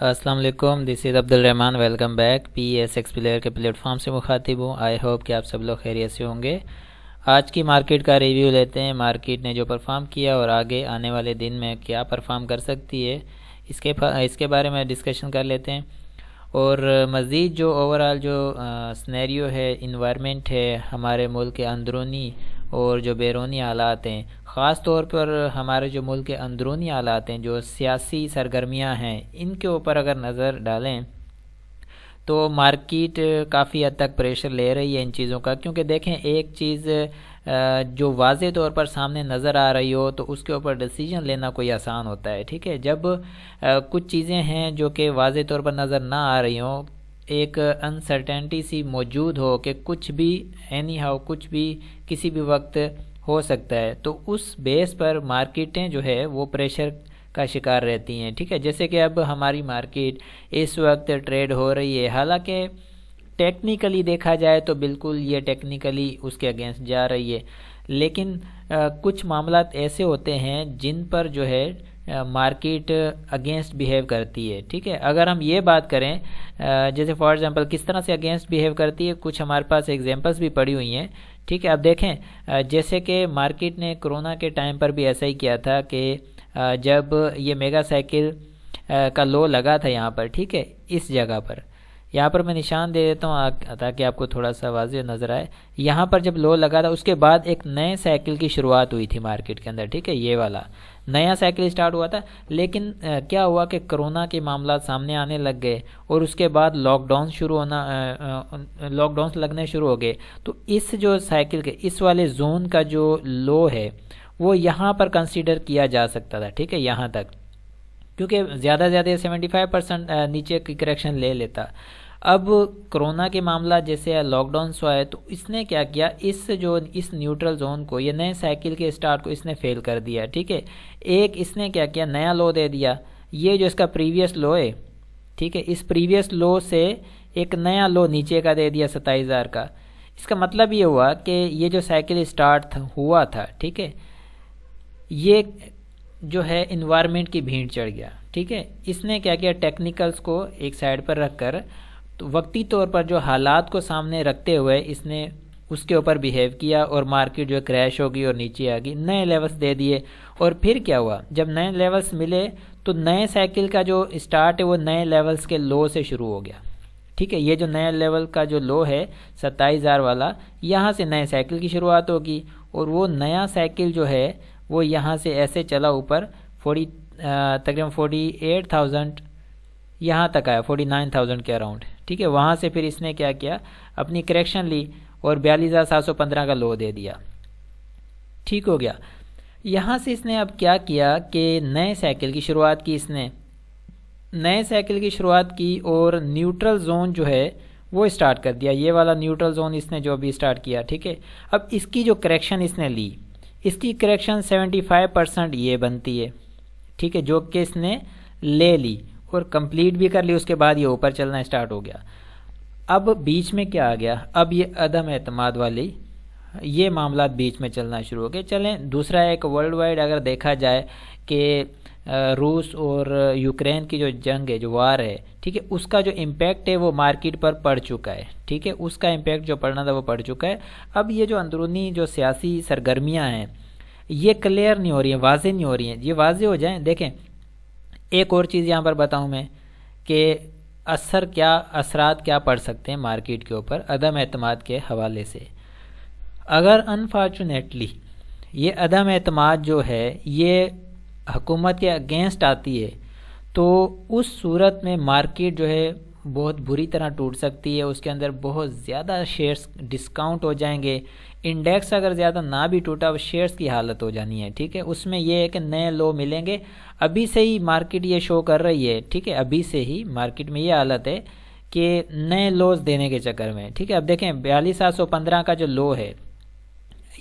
السلام علیکم، دس از عبد الرحمن، welcome back. P S x player کے پلیٹ فارم سے مخاطب ہوں۔ آئی ہوپ کہ آپ سب لوگ خیریت سے ہوں گے۔ آج کی مارکیٹ کا ریویو لیتے ہیں، مارکیٹ نے جو پرفارم کیا اور آگے آنے والے دن میں کیا پرفارم کر سکتی ہے اس کے بارے میں ڈسکشن کر لیتے ہیں، اور مزید جو اوورال جو سنیریو ہے، انوائرمنٹ ہے ہمارے ملک کے اندرونی اور جو بیرونی حالات ہیں، خاص طور پر ہمارے جو ملک کے اندرونی حالات ہیں، جو سیاسی سرگرمیاں ہیں، ان کے اوپر اگر نظر ڈالیں تو مارکیٹ کافی حد تک پریشر لے رہی ہے ان چیزوں کا، کیونکہ دیکھیں ایک چیز جو واضح طور پر سامنے نظر آ رہی ہو تو اس کے اوپر ڈیسیجن لینا کوئی آسان ہوتا ہے، ٹھیک ہے۔ جب کچھ چیزیں ہیں جو کہ واضح طور پر نظر نہ آ رہی ہوں، ایک انسرٹینٹی سی موجود ہو کہ کچھ بھی اینی ہاؤ کچھ بھی کسی بھی وقت ہو سکتا ہے، تو اس بیس پر مارکیٹیں جو ہے وہ پریشر کا شکار رہتی ہیں، ٹھیک ہے۔ جیسے کہ اب ہماری مارکیٹ اس وقت ٹریڈ ہو رہی ہے، حالانکہ ٹیکنیکلی دیکھا جائے تو بالکل یہ ٹیکنیکلی اس کے اگینسٹ جا رہی ہے، لیکن کچھ معاملات ایسے ہوتے ہیں جن پر جو ہے مارکیٹ اگینسٹ بیہیو کرتی ہے، ٹھیک ہے۔ اگر ہم یہ بات کریں جیسے فار ایگزامپل کس طرح سے اگینسٹ بیہیو کرتی ہے، کچھ ہمارے پاس ایگزامپلس بھی پڑی ہوئی ہیں، ٹھیک ہے۔ اب دیکھیں جیسے کہ مارکیٹ نے کرونا کے ٹائم پر بھی ایسا ہی کیا تھا کہ جب یہ میگا سائیکل کا لو لگا تھا یہاں پر، ٹھیک ہے، اس جگہ پر یہاں پر میں نشان دے دیتا ہوں تاکہ آپ کو تھوڑا سا واضح نظر آئے۔ یہاں پر جب لو لگا تھا اس کے بعد ایک نئے سائیکل کی شروعات ہوئی تھی مارکیٹ کے اندر، ٹھیک ہے، یہ والا نیا سائیکل اسٹارٹ ہوا تھا، لیکن کیا ہوا کہ کرونا کے معاملات سامنے آنے لگ گئے اور اس کے بعد لاک ڈاؤنس لگنے شروع ہو گئے، تو اس جو سائیکل کے اس والے زون کا جو لو ہے وہ یہاں پر کنسیڈر کیا جا سکتا تھا، ٹھیک ہے، یہاں تک، کیونکہ زیادہ سے زیادہ 75% نیچے کی کریکشن لے لیتا۔ اب کرونا کے معاملات جیسے لاک ڈاؤنس ہوا ہے تو اس نے کیا کیا، اس نیوٹرل زون کو، یہ نئے سائیکل کے اسٹارٹ کو اس نے فیل کر دیا، ٹھیک ہے۔ ایک اس نے کیا کیا، نیا لو دے دیا، یہ جو اس کا پریویس لو ہے، ٹھیک ہے، اس پریویس لو سے ایک نیا لو نیچے کا دے دیا 27,000 کا۔ اس کا مطلب یہ ہوا کہ یہ جو سائیکل اسٹارٹ ہوا تھا، ٹھیک ہے، یہ جو ہے انوائرمنٹ کی بھیڑ چڑھ گیا، ٹھیک ہے۔ اس نے کیا کیا، ٹیکنیکلز کو ایک سائیڈ پر رکھ کر تو وقتی طور پر جو حالات کو سامنے رکھتے ہوئے اس نے اس کے اوپر بیہیو کیا اور مارکیٹ جو کریش ہو گئی اور نیچے آ گئی، نئے لیولز دے دیے۔ اور پھر کیا ہوا، جب نئے لیولز ملے تو نئے سائیکل کا جو اسٹارٹ ہے وہ نئے لیولز کے لو سے شروع ہو گیا، ٹھیک ہے۔ یہ جو نئے لیول کا جو لو ہے 27,000 والا، یہاں سے نئے سائیکل کی شروعات ہوگی، اور وہ نیا سائیکل جو ہے وہ یہاں سے ایسے چلا اوپر تقریباً 48,000 یہاں تک آیا، 49,000 کے اراؤنڈ، ٹھیک ہے۔ وہاں سے پھر اس نے کیا کیا، اپنی کریکشن لی اور 42,715 کا لو دے دیا، ٹھیک ہو گیا۔ یہاں سے اس نے اب کیا کیا کہ نئے سائیکل کی شروعات کی، اس نے نئے سائیکل کی شروعات کی اور نیوٹرل زون جو ہے وہ اسٹارٹ کر دیا، یہ والا نیوٹرل زون اس نے جو بھی اسٹارٹ کیا، ٹھیک ہے۔ اب اس کی جو کریکشن اس نے لی، اس کی کریکشن 75% یہ بنتی ہے، ٹھیک ہے، جو کہ اس نے لے لی اور کمپلیٹ بھی کر لی، اس کے بعد یہ اوپر چلنا اسٹارٹ ہو گیا۔ اب بیچ میں کیا آ گیا، اب یہ عدم اعتماد والی یہ معاملات بیچ میں چلنا شروع ہو گئے۔ چلیں دوسرا ایک ورلڈ وائڈ اگر دیکھا جائے کہ روس اور یوکرین کی جو جنگ ہے، جو وار ہے، ٹھیک ہے، اس کا جو امپیکٹ ہے وہ مارکیٹ پر پڑ چکا ہے، ٹھیک ہے، اس کا امپیکٹ جو پڑنا تھا وہ پڑ چکا ہے۔ اب یہ جو اندرونی جو سیاسی سرگرمیاں ہیں یہ کلیئر نہیں ہو رہی ہیں، واضح نہیں ہو رہی ہیں، یہ واضح ہو جائیں۔ دیکھیں ایک اور چیز یہاں پر بتاؤں میں کہ اثرات کیا پڑ سکتے ہیں مارکیٹ کے اوپر عدم اعتماد کے حوالے سے۔ اگر انفارچونیٹلی یہ عدم اعتماد جو ہے یہ حکومت کے اگینسٹ آتی ہے تو اس صورت میں مارکیٹ جو ہے بہت بری طرح ٹوٹ سکتی ہے، اس کے اندر بہت زیادہ شیئرز ڈسکاؤنٹ ہو جائیں گے، انڈیکس اگر زیادہ نہ بھی ٹوٹا وہ شیئرز کی حالت ہو جانی ہے، ٹھیک ہے۔ اس میں یہ ہے کہ نئے لو ملیں گے، ابھی سے ہی مارکیٹ یہ شو کر رہی ہے، ٹھیک ہے، ابھی سے ہی مارکیٹ میں یہ حالت ہے کہ نئے لوز دینے کے چکر میں، ٹھیک ہے۔ اب دیکھیں 42,715 کا جو لو ہے،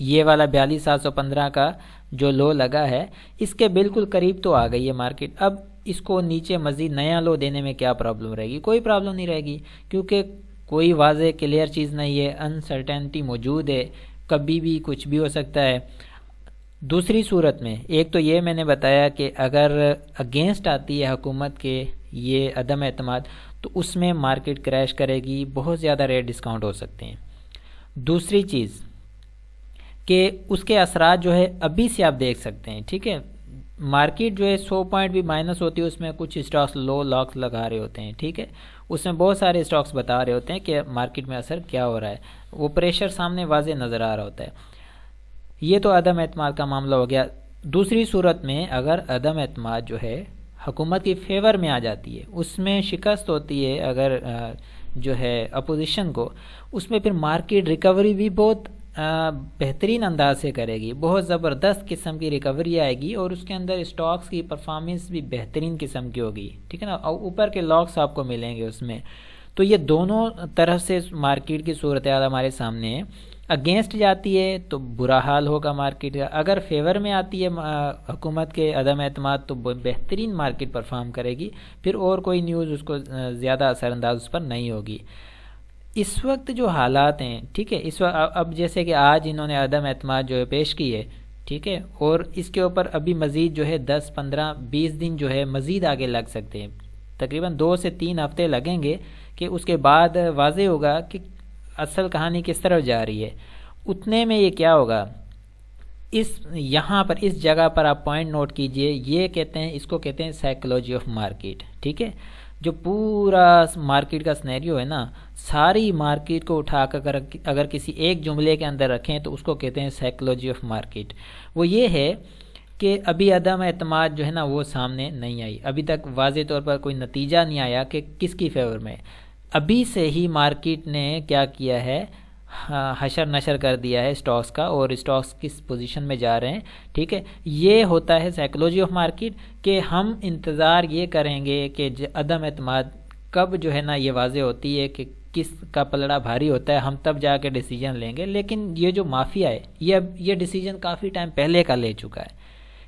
یہ والا 42,715 کا جو لو لگا ہے اس کے بالکل قریب تو آ گئی ہے مارکیٹ۔ اب اس کو نیچے مزید نیا لو دینے میں کیا پرابلم رہے گی، کوئی پرابلم نہیں رہے گی، کیونکہ کوئی واضح کلیئر چیز نہیں ہے، انسرٹینٹی موجود ہے، کبھی بھی کچھ بھی ہو سکتا ہے۔ دوسری صورت میں ایک تو یہ میں نے بتایا کہ اگر اگینسٹ آتی ہے حکومت کے یہ عدم اعتماد، تو اس میں مارکیٹ کریش کرے گی، بہت زیادہ ریٹ ڈسکاؤنٹ ہو سکتے ہیں۔ دوسری چیز کہ اس کے اثرات جو ہے ابھی سے آپ دیکھ سکتے ہیں، ٹھیک ہے، مارکیٹ جو ہے 100 پوائنٹ بھی مائنس ہوتی ہے، اس میں کچھ اسٹاکس لو لاکس لگا رہے ہوتے ہیں، ٹھیک ہے، اس میں بہت سارے اسٹاکس بتا رہے ہوتے ہیں کہ مارکیٹ میں اثر کیا ہو رہا ہے، وہ پریشر سامنے واضح نظر آ رہا ہوتا ہے۔ یہ تو عدم اعتماد کا معاملہ ہو گیا۔ دوسری صورت میں اگر عدم اعتماد جو ہے حکومت کی فیور میں آ جاتی ہے، اس میں شکست ہوتی ہے اگر جو ہے اپوزیشن کو، اس میں پھر مارکیٹ ریکوری بھی بہت بہترین انداز سے کرے گی، بہت زبردست قسم کی ریکوری آئے گی، اور اس کے اندر اسٹاکس کی پرفارمنس بھی بہترین قسم کی ہوگی، ٹھیک ہے نا، اور اوپر کے لاکس آپ کو ملیں گے اس میں۔ تو یہ دونوں طرف سے مارکیٹ کی صورتحال ہمارے سامنے ہے۔ اگینسٹ جاتی ہے تو برا حال ہوگا مارکیٹ کا، اگر فیور میں آتی ہے حکومت کے عدم اعتماد تو بہترین مارکیٹ پرفارم کرے گی، پھر اور کوئی نیوز اس کو زیادہ اثر انداز اس پر نہیں ہوگی۔ اس وقت جو حالات ہیں، ٹھیک ہے، اس وقت اب جیسے کہ آج انہوں نے عدم اعتماد جو ہے پیش کی ہے، ٹھیک ہے، اور اس کے اوپر ابھی مزید جو ہے 10 15 20 دن جو ہے مزید آگے لگ سکتے ہیں، تقریباً 2 سے 3 ہفتے لگیں گے کہ اس کے بعد واضح ہوگا کہ اصل کہانی کس طرف جا رہی ہے۔ اتنے میں یہ کیا ہوگا، یہاں پر اس جگہ پر آپ پوائنٹ نوٹ کیجئے، یہ کہتے ہیں، اس کو کہتے ہیں سائیکولوجی آف مارکیٹ، ٹھیک ہے، جو پورا مارکیٹ کا سنیریو ہے نا، ساری مارکیٹ کو اٹھا کر اگر کسی ایک جملے کے اندر رکھیں تو اس کو کہتے ہیں سائیکولوجی آف مارکیٹ۔ وہ یہ ہے کہ ابھی عدم اعتماد جو ہے نا وہ سامنے نہیں آئی، ابھی تک واضح طور پر کوئی نتیجہ نہیں آیا کہ کس کی فیور میں۔ ابھی سے ہی مارکیٹ نے کیا کیا ہے، حشر نشر کر دیا ہے اسٹاکس کا، اور اسٹاکس کس پوزیشن میں جا رہے ہیں، ٹھیک ہے، یہ ہوتا ہے سائیکولوجی آف مارکیٹ، کہ ہم انتظار یہ کریں گے کہ عدم اعتماد کب جو ہے نا یہ واضح ہوتی ہے کہ کس کا پلڑا بھاری ہوتا ہے، ہم تب جا کے ڈیسیجن لیں گے۔ لیکن یہ جو مافیا ہے یہ ڈیسیجن کافی ٹائم پہلے کا لے چکا ہے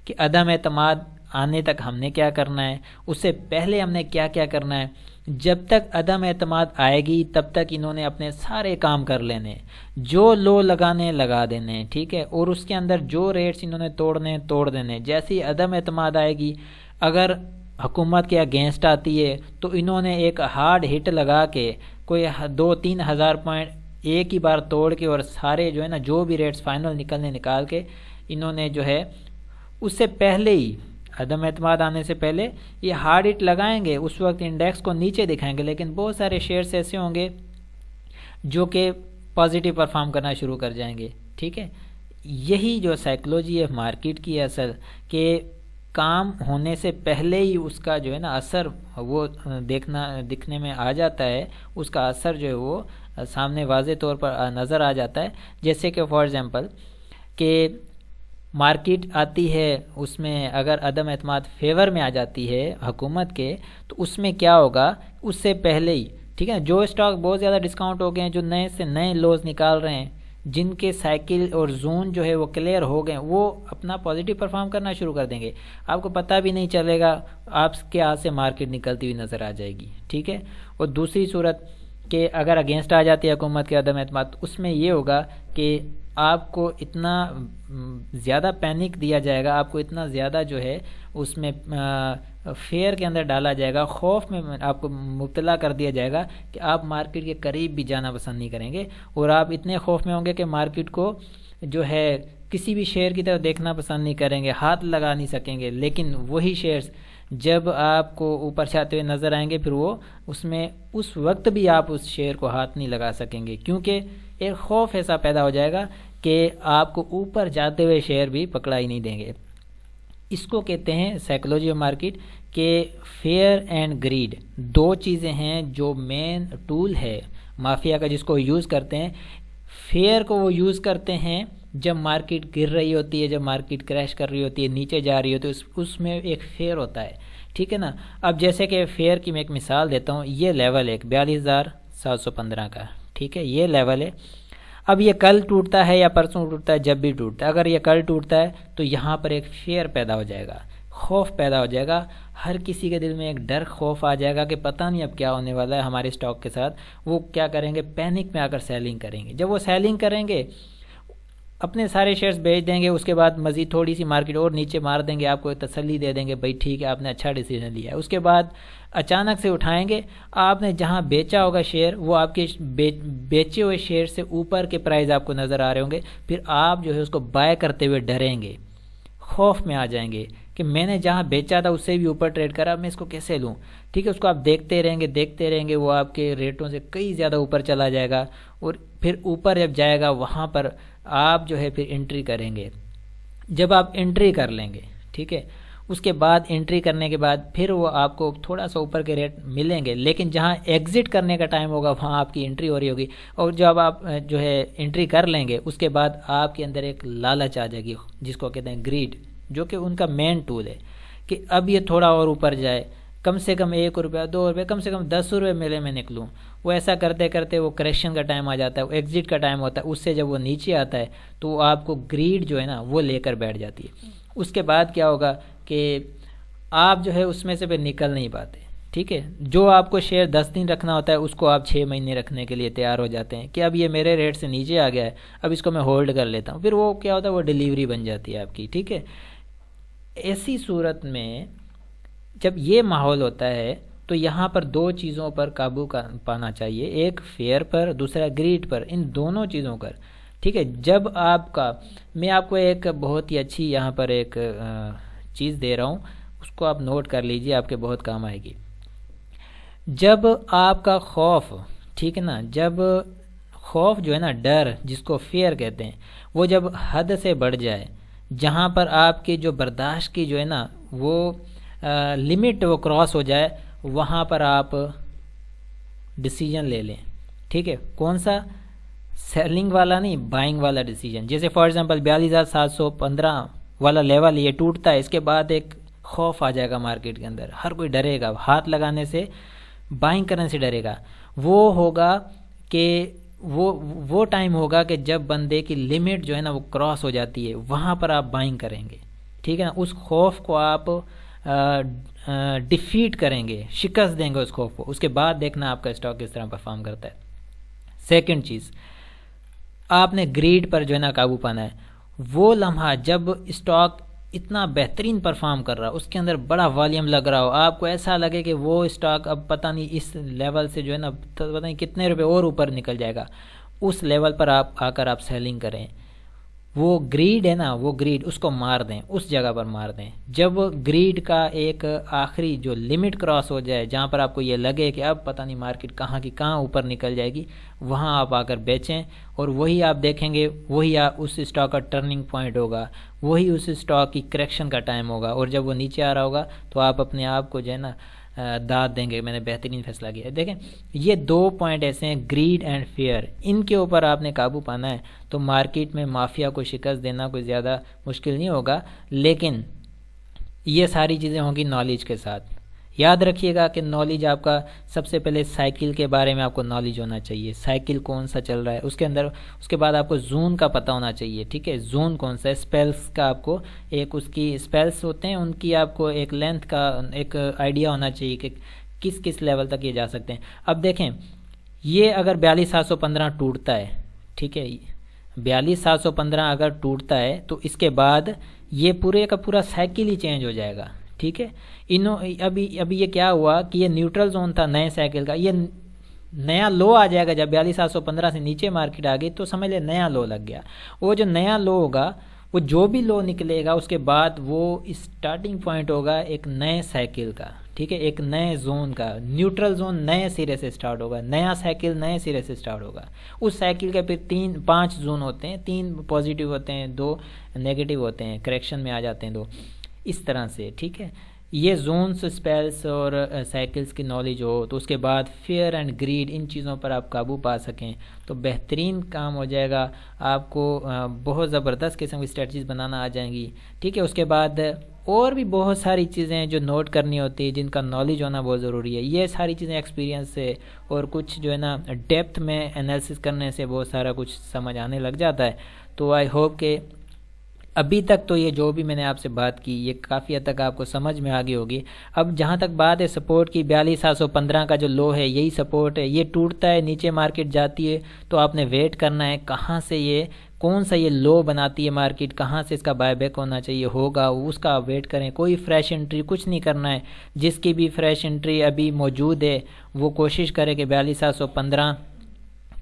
کہ عدم اعتماد آنے تک ہم نے کیا کرنا ہے، اس سے پہلے ہم نے کیا کیا کرنا ہے۔ جب تک عدم اعتماد آئے گی تب تک انہوں نے اپنے سارے کام کر لینے، جو لو لگانے لگا دینے، ٹھیک ہے، اور اس کے اندر جو ریٹس انہوں نے توڑنے توڑ دینے۔ جیسے ہی عدم اعتماد آئے گی، اگر حکومت کے اگینسٹ آتی ہے تو انہوں نے ایک ہارڈ ہٹ لگا کے کوئی 2-3 ہزار پوائنٹ ایک ہی بار توڑ کے، اور سارے جو ہے نا جو بھی ریٹس فائنل نکال کے انہوں نے جو ہے اس سے پہلے ہی، عدم اعتماد آنے سے پہلے یہ ہارڈ ہٹ لگائیں گے، اس وقت انڈیکس کو نیچے دکھائیں گے، لیکن بہت سارے شیئرز ایسے ہوں گے جو کہ پازیٹیو پرفارم کرنا شروع کر جائیں گے، ٹھیک ہے۔ یہی جو سائیکولوجی ہے مارکیٹ کی اصل، کہ کام ہونے سے پہلے ہی اس کا جو ہے نا اثر وہ دکھنے میں آ جاتا ہے، اس کا اثر جو ہے وہ سامنے واضح طور پر نظر آ جاتا ہے۔ جیسے کہ فار ایگزامپل کہ مارکیٹ آتی ہے، اس میں اگر عدم اعتماد فیور میں آ جاتی ہے حکومت کے، تو اس میں کیا ہوگا، اس سے پہلے ہی، ٹھیک ہے، جو اسٹاک بہت زیادہ ڈسکاؤنٹ ہو گئے ہیں، جو نئے سے نئے لوز نکال رہے ہیں، جن کے سائیکل اور زون جو ہے وہ کلیئر ہو گئے، وہ اپنا پازیٹیو پرفارم کرنا شروع کر دیں گے، آپ کو پتہ بھی نہیں چلے گا، آپ کے ہاتھ سے مارکیٹ نکلتی ہوئی نظر آ جائے گی، ٹھیک ہے۔ اور دوسری صورت کہ اگر اگینسٹ آ جاتی ہے حکومت کے عدم اعتماد، اس میں یہ ہوگا کہ آپ کو اتنا زیادہ پینک دیا جائے گا، آپ کو اتنا زیادہ جو ہے اس میں فیئر کے اندر ڈالا جائے گا، خوف میں آپ کو مبتلا کر دیا جائے گا کہ آپ مارکیٹ کے قریب بھی جانا پسند نہیں کریں گے، اور آپ اتنے خوف میں ہوں گے کہ مارکیٹ کو جو ہے کسی بھی شیئر کی طرف دیکھنا پسند نہیں کریں گے، ہاتھ لگا نہیں سکیں گے۔ لیکن وہی شیئرز جب آپ کو اوپر جاتے ہوئے نظر آئیں گے، پھر وہ اس میں اس وقت بھی آپ اس شیئر کو ہاتھ نہیں لگا سکیں گے، کیونکہ ایک خوف ایسا پیدا ہو جائے گا کہ آپ کو اوپر جاتے ہوئے شیئر بھی پکڑا ہی نہیں دیں گے۔ اس کو کہتے ہیں سائیکولوجی آف مارکیٹ، کہ فیئر اینڈ گریڈ دو چیزیں ہیں جو مین ٹول ہے مافیا کا، جس کو یوز کرتے ہیں۔ فیئر کو وہ یوز کرتے ہیں جب مارکیٹ گر رہی ہوتی ہے، جب مارکیٹ کریش کر رہی ہوتی ہے، نیچے جا رہی ہوتی ہے، اس میں ایک فیئر ہوتا ہے، ٹھیک ہے نا۔ اب جیسے کہ فیئر کی میں ایک مثال دیتا ہوں، یہ لیول ہے 42,715 کا، ٹھیک ہے، یہ لیول ہے۔ اب یہ کل ٹوٹتا ہے یا پرسوں ٹوٹتا ہے، جب بھی ٹوٹتا ہے، اگر یہ کل ٹوٹتا ہے تو یہاں پر ایک فیئر پیدا ہو جائے گا، خوف پیدا ہو جائے گا، ہر کسی کے دل میں ایک ڈر خوف آ جائے گا کہ پتہ نہیں اب کیا ہونے والا ہے ہمارے اسٹاک کے ساتھ۔ وہ کیا کریں گے، پینک میں آ کر سیلنگ کریں گے۔ جب وہ سیلنگ کریں گے، اپنے سارے شیئرز بیچ دیں گے، اس کے بعد مزید تھوڑی سی مارکیٹ اور نیچے مار دیں گے، آپ کو تسلی دے دیں گے بھائی ٹھیک ہے آپ نے اچھا ڈیسیژن لیا ہے، اس کے بعد اچانک سے اٹھائیں گے، آپ نے جہاں بیچا ہوگا شیئر وہ آپ کے بیچے ہوئے شیئر سے اوپر کے پرائز آپ کو نظر آ رہے ہوں گے، پھر آپ جو ہے اس کو بائی کرتے ہوئے ڈریں گے، خوف میں آ جائیں گے کہ میں نے جہاں بیچا تھا اس سے بھی اوپر ٹریڈ کرا، میں اس کو کیسے لوں، ٹھیک ہے، اس کو آپ دیکھتے رہیں گے، وہ آپ کے ریٹوں سے کئی زیادہ اوپر چلا جائے گا، اور پھر اوپر جب جائے گا وہاں پر آپ جو ہے پھر انٹری کریں گے۔ جب آپ انٹری کر لیں گے، ٹھیک ہے، اس کے بعد انٹری کرنے کے بعد پھر وہ آپ کو تھوڑا سا اوپر کے ریٹ ملیں گے، لیکن جہاں ایگزٹ کرنے کا ٹائم ہوگا وہاں آپ کی انٹری ہو رہی ہوگی، اور جب آپ جو ہے انٹری کر لیں گے اس کے بعد آپ کے اندر ایک لالچ آ جائے گی جس کو کہتے ہیں گریڈ، جو کہ ان کا مین ٹول ہے کہ اب یہ تھوڑا اور اوپر جائے، کم سے کم 1 روپیہ 2 روپے، کم سے کم 10 روپے ملے میں نکلوں۔ وہ ایسا کرتے کرتے وہ کریکشن کا ٹائم آ جاتا ہے، وہ ایگزٹ کا ٹائم ہوتا ہے، اس سے جب وہ نیچے آتا ہے تو وہ آپ کو گریڈ جو ہے نا وہ لے کر بیٹھ جاتی ہے۔ اس کے بعد کیا ہوگا کہ آپ جو ہے اس میں سے پھر نکل نہیں پاتے، ٹھیک ہے، جو آپ کو شیئر 10 دن رکھنا ہوتا ہے اس کو آپ 6 مہینے رکھنے کے لیے تیار ہو جاتے ہیں کہ اب یہ میرے ریٹ سے نیچے آ گیا ہے، اب اس کو میں ہولڈ کر لیتا ہوں، پھر وہ کیا ہوتا ہے وہ ڈیلیوری بن جاتی ہے آپ کی، ٹھیک ہے۔ ایسی صورت میں جب یہ ماحول ہوتا ہے تو یہاں پر 2 چیزوں پر قابو پانا چاہیے، ایک فیئر پر، دوسرا گریڈ پر، ان دونوں چیزوں پر، ٹھیک ہے۔ جب آپ کا، میں آپ کو ایک بہت ہی اچھی یہاں پر ایک چیز دے رہا ہوں، اس کو آپ نوٹ کر لیجئے، آپ کے بہت کام آئے گی۔ جب آپ کا خوف، ٹھیک ہے نا، جب خوف جو ہے نا، ڈر جس کو فیئر کہتے ہیں، وہ جب حد سے بڑھ جائے، جہاں پر آپ کی جو برداشت کی جو ہے نا وہ لمٹ وہ کراس ہو جائے، وہاں پر آپ ڈیسیجن لے لیں، ٹھیک ہے۔ کون سا؟ سیلنگ والا نہیں، بائنگ والا ڈیسیجن۔ جیسے فار ایگزامپل 42,715 والا لیول یہ ٹوٹتا ہے، اس کے بعد ایک خوف آ جائے گا مارکیٹ کے اندر، ہر کوئی ڈرے گا، ہاتھ لگانے سے، بائنگ کرنے سے ڈرے گا۔ وہ ہوگا کہ وہ ٹائم ہوگا کہ جب بندے کی لمٹ جو ہے نا وہ کراس ہو جاتی ہے، وہاں پر آپ بائنگ کریں گے، ٹھیک ہے نا۔ اس خوف کو آپ ڈیفیٹ کریں گے، شکست دیں گے اس خوف کو، اس کے بعد دیکھنا آپ کا اسٹاک کس طرح پرفارم کرتا ہے۔ سیکنڈ چیز، آپ نے گریڈ پر جو ہے نا قابو پانا ہے۔ وہ لمحہ جب اسٹاک اتنا بہترین پرفارم کر رہا، اس کے اندر بڑا والیوم لگ رہا ہو، آپ کو ایسا لگے کہ وہ اسٹاک اب پتہ نہیں اس لیول سے جو ہے نا پتہ نہیں کتنے روپے اور اوپر نکل جائے گا، اس لیول پر آپ آ کر آپ سیلنگ کریں۔ وہ گریڈ ہے نا، وہ گریڈ اس کو مار دیں، اس جگہ پر مار دیں۔ جب گریڈ کا ایک آخری جو لمٹ کراس ہو جائے، جہاں پر آپ کو یہ لگے کہ اب پتہ نہیں مارکیٹ کہاں کی کہاں اوپر نکل جائے گی، وہاں آپ آ کر بیچیں، اور وہی آپ دیکھیں گے، وہی اس اسٹاک کا ٹرننگ پوائنٹ ہوگا، وہی اس اسٹاک کی کریکشن کا ٹائم ہوگا، اور جب وہ نیچے آ رہا ہوگا تو آپ اپنے آپ کو جو ہے نا داد دیں گے میں نے بہترین فیصلہ کیا ہے۔ دیکھیں یہ 2 پوائنٹ ایسے ہیں، گریڈ اینڈ فیئر، ان کے اوپر آپ نے قابو پانا ہے تو مارکیٹ میں مافیا کو شکست دینا کوئی زیادہ مشکل نہیں ہوگا، لیکن یہ ساری چیزیں ہوں گی نالج کے ساتھ۔ یاد رکھیے گا کہ نالج آپ کا سب سے پہلے سائیکل کے بارے میں آپ کو نالج ہونا چاہیے، سائیکل کون سا چل رہا ہے، اس کے اندر، اس کے بعد آپ کو زون کا پتہ ہونا چاہیے، ٹھیک ہے، زون کون سا ہے، اسپیلس کا آپ کو ایک، اس کی اسپیلس ہوتے ہیں ان کی آپ کو ایک لینتھ کا ایک آئیڈیا ہونا چاہیے کہ کس کس لیول تک یہ جا سکتے ہیں۔ اب دیکھیں یہ اگر 42,715 ٹوٹتا ہے، ٹھیک ہے، 42,715 اگر ٹوٹتا ہے تو اس کے بعد یہ پورے کا پورا سائیکل ہی چینج ہو جائے گا، ٹھیک ہے۔ ابھی یہ کیا ہوا کہ یہ نیوٹرل زون تھا نئے سائیکل کا، یہ نیا لو آ جائے گا جب 42,715 سے نیچے مارکیٹ آ گئی تو سمجھ لے نیا لو لگ گیا۔ وہ جو نیا لو ہوگا، وہ جو بھی لو نکلے گا اس کے بعد وہ اسٹارٹنگ پوائنٹ ہوگا ایک نئے سائیکل کا، ٹھیک ہے، ایک نئے زون کا، نیوٹرل زون نئے سرے سے سٹارٹ ہوگا، نیا سائیکل نئے سرے سے سٹارٹ ہوگا۔ اس سائیکل کے پھر 5 زون ہوتے ہیں، 3 پازیٹیو ہوتے ہیں، 2 نیگیٹو ہوتے ہیں، کریکشن میں آ جاتے ہیں 2، اس طرح سے، ٹھیک ہے۔ یہ زونس، اسپیلس اور سائیکلز کی نالج ہو تو اس کے بعد فیئر اینڈ گریڈ، ان چیزوں پر آپ قابو پا سکیں تو بہترین کام ہو جائے گا، آپ کو بہت زبردست قسم کی اسٹریٹجیز بنانا آ جائیں گی، ٹھیک ہے۔ اس کے بعد اور بھی بہت ساری چیزیں جو نوٹ کرنی ہوتی ہیں، جن کا نالج ہونا بہت ضروری ہے، یہ ساری چیزیں ایکسپیرینس سے اور کچھ جو ہے نا ڈیپتھ میں انالیسس کرنے سے بہت سارا کچھ سمجھ آنے لگ جاتا ہے۔ تو آئی ہوپ کہ ابھی تک تو یہ جو بھی میں نے آپ سے بات کی یہ کافی حد تک آپ کو سمجھ میں آ گئی ہوگی۔ اب جہاں تک بات ہے سپورٹ کی، 42,715 کا جو لو ہے یہی سپورٹ ہے، یہ ٹوٹتا ہے نیچے مارکیٹ جاتی ہے تو آپ نے ویٹ کرنا ہے کہاں سے یہ کون سا یہ لو بناتی ہے مارکیٹ، کہاں سے اس کا بائی بیک ہونا چاہیے ہوگا، اس کا ویٹ کریں. کوئی فریش انٹری کچھ نہیں کرنا ہے. جس کی بھی فریش انٹری ابھی موجود ہے وہ کوشش کرے کہ 42,715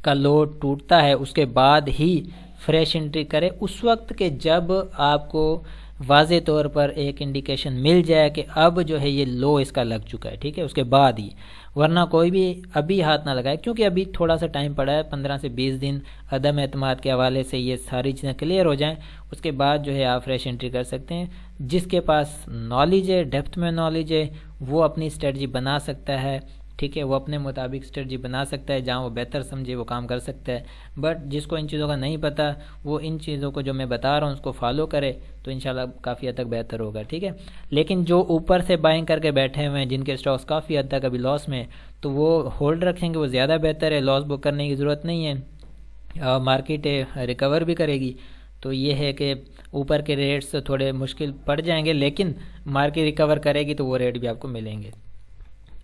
کا لو ٹوٹتا ہے اس کے بعد ہی فریش انٹری کرے، اس وقت کہ جب آپ کو واضح طور پر ایک انڈیکیشن مل جائے کہ اب جو ہے یہ لو اس کا لگ چکا ہے. ٹھیک ہے، اس کے بعد ہی، ورنہ کوئی بھی ابھی ہاتھ نہ لگائے، کیونکہ ابھی تھوڑا سا ٹائم پڑا ہے، 15 سے 20 دن عدم اعتماد کے حوالے سے یہ ساری چیزیں کلیئر ہو جائیں، اس کے بعد جو ہے آپ فریش انٹری کر سکتے ہیں. جس کے پاس نالج ہے، ڈیپتھ میں نالج ہے، وہ اپنی اسٹریٹجی بنا سکتا ہے. ٹھیک ہے، وہ اپنے مطابق اسٹریٹجی بنا سکتا ہے، جہاں وہ بہتر سمجھے وہ کام کر سکتا ہے. بٹ جس کو ان چیزوں کا نہیں پتہ، وہ ان چیزوں کو جو میں بتا رہا ہوں اس کو فالو کرے تو انشاءاللہ کافی حد تک بہتر ہوگا. ٹھیک ہے، لیکن جو اوپر سے بائنگ کر کے بیٹھے ہوئے ہیں، جن کے سٹاکس کافی حد تک ابھی لاس میں، تو وہ ہولڈ رکھیں گے، وہ زیادہ بہتر ہے. لاس بک کرنے کی ضرورت نہیں ہے، مارکیٹ ریکور بھی کرے گی. تو یہ ہے کہ اوپر کے ریٹس تھوڑے مشکل پڑ جائیں گے، لیکن مارکیٹ ریکور کرے گی تو وہ ریٹ بھی آپ کو ملیں گے.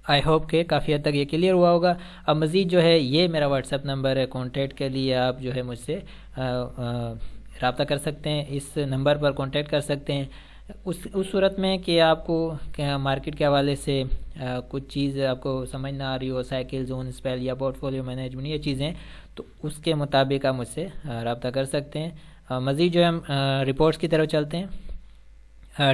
آئی ہوپ کہ کافی حد تک یہ کلیئر ہوا ہوگا. اب مزید جو ہے یہ میرا واٹس ایپ نمبر ہے، کانٹیکٹ کے لیے آپ جو ہے مجھ سے رابطہ کر سکتے ہیں، اس نمبر پر کانٹیکٹ کر سکتے ہیں. اس صورت میں کہ آپ کو مارکیٹ کے حوالے سے کچھ چیز آپ کو سمجھ نہ آ رہی ہو، سائیکل، زون، اسپیل یا پورٹ فولیو مینجمنٹ، یہ چیزیں، تو اس کے مطابق آپ مجھ سے رابطہ کر سکتے ہیں. مزید جو ہے ہم رپورٹس کی طرف چلتے ہیں.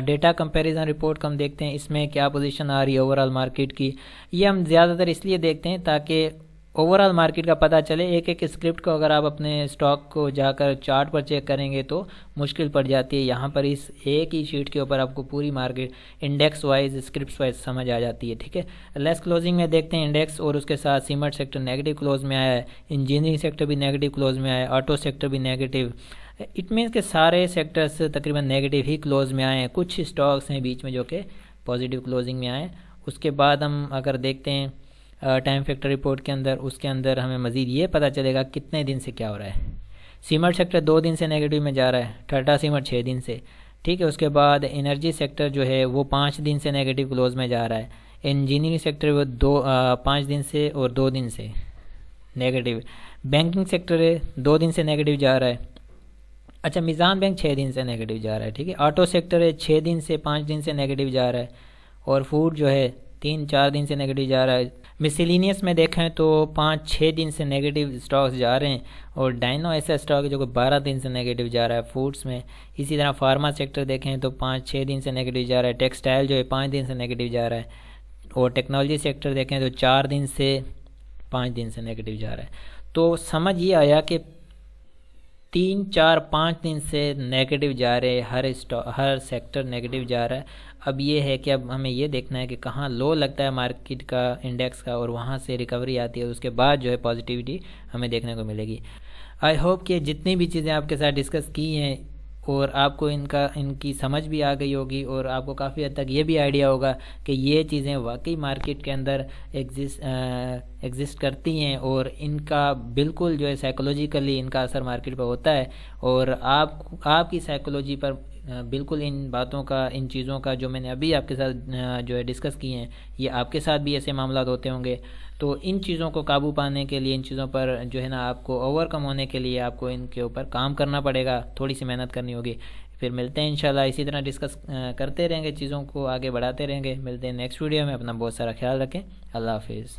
ڈیٹا کمپیریزن رپورٹ ہم دیکھتے ہیں، اس میں کیا پوزیشن آ رہی ہے اوور آل مارکیٹ کی. یہ ہم زیادہ تر اس لیے دیکھتے ہیں تاکہ اوور آل مارکیٹ کا پتہ چلے. ایک ایک اسکرپٹ کو اگر آپ اپنے اسٹاک کو جا کر چارٹ پر چیک کریں گے تو مشکل پڑ جاتی ہے. یہاں پر اس ایک ہی شیٹ کے اوپر آپ کو پوری market index wise, scripts wise سمجھ آ جاتی ہے. ٹھیک ہے، لیس کلوزنگ میں دیکھتے ہیں انڈیکس، اور اس کے ساتھ سیمنٹ سیکٹر نیگیٹو کلوز میں آیا ہے، انجینئرنگ سیکٹر بھی نیگیٹو کلوز میں آیا ہے، آٹو سیکٹر بھی نیگیٹو. اٹ مینس کہ سارے سیکٹرز تقریباً نیگیٹو ہی کلوز میں آئے ہیں. کچھ اسٹاکس ہیں بیچ میں جو کہ پازیٹیو کلوزنگ میں آئے ہیں. اس کے بعد ہم اگر دیکھتے ہیں ٹائم فیکٹر رپورٹ کے اندر، اس کے اندر ہمیں مزید یہ پتہ چلے گا کتنے دن سے کیا ہو رہا ہے. سیمنٹ سیکٹر 2 دن سے نیگیٹو میں جا رہا ہے، ٹاٹا سیمنٹ 6 دن سے. ٹھیک ہے، اس کے بعد انرجی سیکٹر جو ہے وہ 5 دن سے نیگیٹو کلوز میں جا رہا ہے. انجینئرنگ سیکٹر وہ 5 دن سے اور 2 دن سے نیگیٹو. بینکنگ سیکٹر ہے 2 دن سے نیگیٹو جا رہا ہے. اچھا، میزان بینک 6 دن سے نیگیٹو جا رہا ہے. ٹھیک ہے، آٹو سیکٹر ہے 6 دن سے 5 دن سے نیگیٹو جا رہا ہے، اور فوڈ جو ہے 3-4 دن سے نیگیٹو جا رہا ہے. مسلینیس میں دیکھیں تو 5-6 دن سے نیگیٹو اسٹاکس جا رہے ہیں، اور ڈائنو ایسا اسٹاک ہے جو کہ 12 دن سے نیگیٹو جا رہا ہے فوڈس میں. اسی طرح فارما سیکٹر دیکھیں تو 5-6 دن سے نیگیٹو جا رہا ہے. ٹیکسٹائل جو ہے 5 دن سے نیگیٹو جا رہا ہے، اور ٹیکنالوجی سیکٹر دیکھیں تو 4 دن سے 5 دن سے نیگیٹو جا رہا ہے. تو سمجھ یہ آیا کہ 3-4-5 دن سے نیگیٹو جا رہے، ہر سیکٹر نیگیٹو جا رہا ہے. اب یہ ہے کہ اب ہمیں یہ دیکھنا ہے کہ کہاں لو لگتا ہے مارکیٹ کا، انڈیکس کا، اور وہاں سے ریکوری آتی ہے، اس کے بعد جو ہے پازیٹیوٹی ہمیں دیکھنے کو ملے گی. آئی ہوپ کہ جتنی بھی چیزیں آپ کے ساتھ ڈسکس کی ہیں اور آپ کو ان کی سمجھ بھی آ گئی ہوگی، اور آپ کو کافی حد تک یہ بھی آئیڈیا ہوگا کہ یہ چیزیں واقعی مارکیٹ کے اندر ایگزسٹ کرتی ہیں، اور ان کا بالکل جو ہے سائیکولوجیکلی ان کا اثر مارکیٹ پر ہوتا ہے. اور آپ کی سائیکولوجی پر بالکل ان باتوں کا، ان چیزوں کا جو میں نے ابھی آپ کے ساتھ جو ہے ڈسکس کی ہیں، یہ آپ کے ساتھ بھی ایسے معاملات ہوتے ہوں گے. تو ان چیزوں کو قابو پانے کے لیے، ان چیزوں پر جو ہے نا آپ کو اوور کم ہونے کے لیے آپ کو ان کے اوپر کام کرنا پڑے گا، تھوڑی سی محنت کرنی ہوگی. پھر ملتے ہیں انشاءاللہ، اسی طرح ڈسکس کرتے رہیں گے، چیزوں کو آگے بڑھاتے رہیں گے. ملتے ہیں نیکسٹ ویڈیو میں. اپنا بہت سارا خیال رکھیں. اللہ حافظ.